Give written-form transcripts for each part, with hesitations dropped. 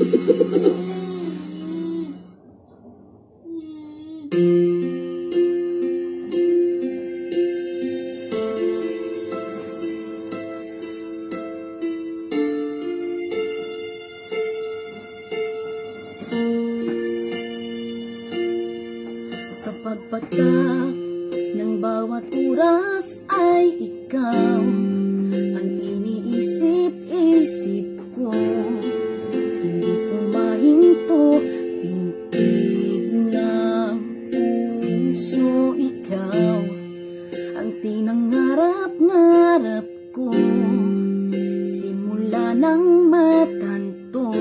Sa pagpatak ng bawat oras ay ikaw ang iniisip-isip ko. Hindi ko mahinto, pintig ng puso. Ikaw ang pinangarap-ngarap ko, simula ng matanto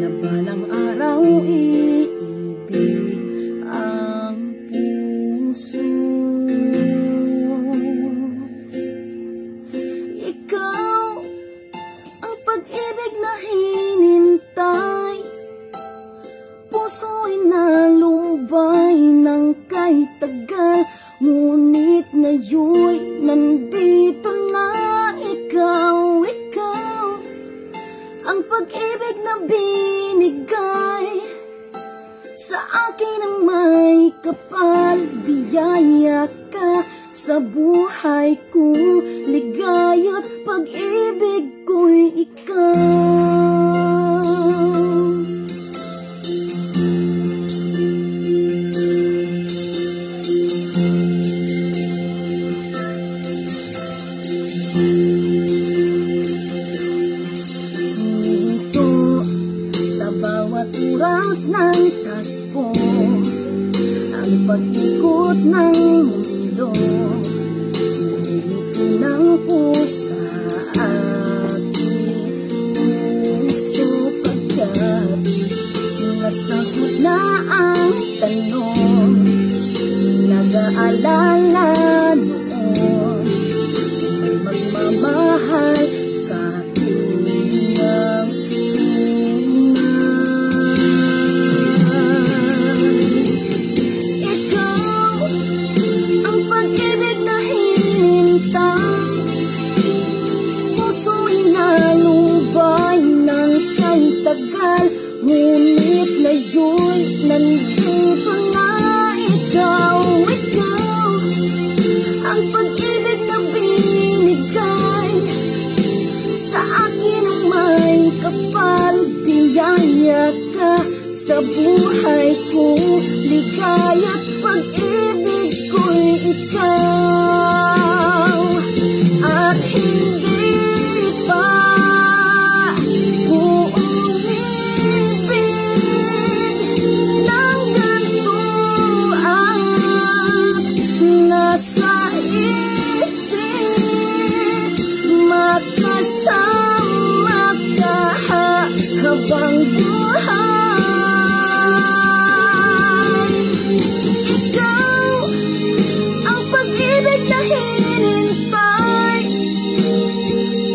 na balang araw iibig ang puso. Ikaw ang pag-ibig na hinintay, puso'y nalumbay ng kay tagal, ngunit ngayon'y nandito na. Ikaw, ikaw ang pag-ibig na binigay sa akin ang may kapal. Biyaya ka sa buhay ko, ligaya't pag-ibig ko'y ikaw. Ito sa bawat oras ng tagpo, ang pag-ikot ng mundo, nilipin ko sa aking puso. Pagkat nasagot na ang tanong, nag-aalala noon, may magmamahal sa akin ng ngunit ngayon nandito na. Ikaw, ikaw ang pag-ibig na binigay sa akin ang may kapal. Biyaya ka sa buhay ko, ligaya't pag-ibig ko'y ikaw. At hindi pa sa isip makasama ka habang buhay. Ikaw ang pag-ibig na hinintay,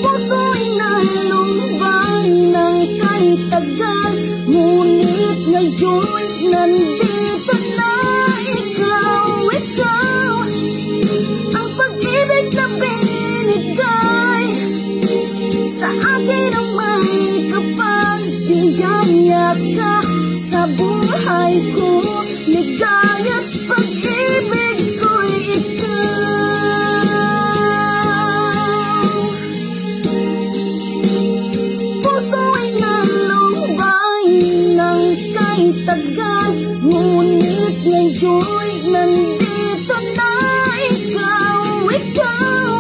puso'y nalumbay ng kay tagal, ngunit ngayon nandito na. Ikaw, ikaw ang pag-ibig na binigay sa akin ang may kapal. Biyaya ka sa buhay ko, ligaya't pag-ibig ko'y ikaw. Puso'y nalumbay ng kay tagal, ngunit ngayon'y nandito na. Ikaw, ikaw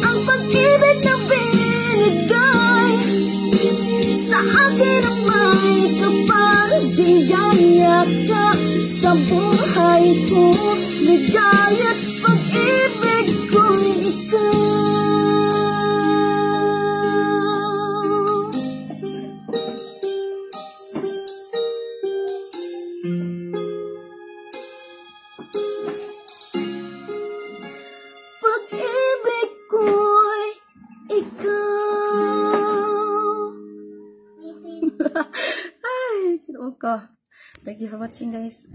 ang pag-ibig na binigay sa akin ang may kapal. Biyaya ka sa buhay ko, ligaya't pag-ibig ko'y ikaw. Pag-ibig ko'y ikaw. Ay, kinuha ka. Thank you for watching, guys.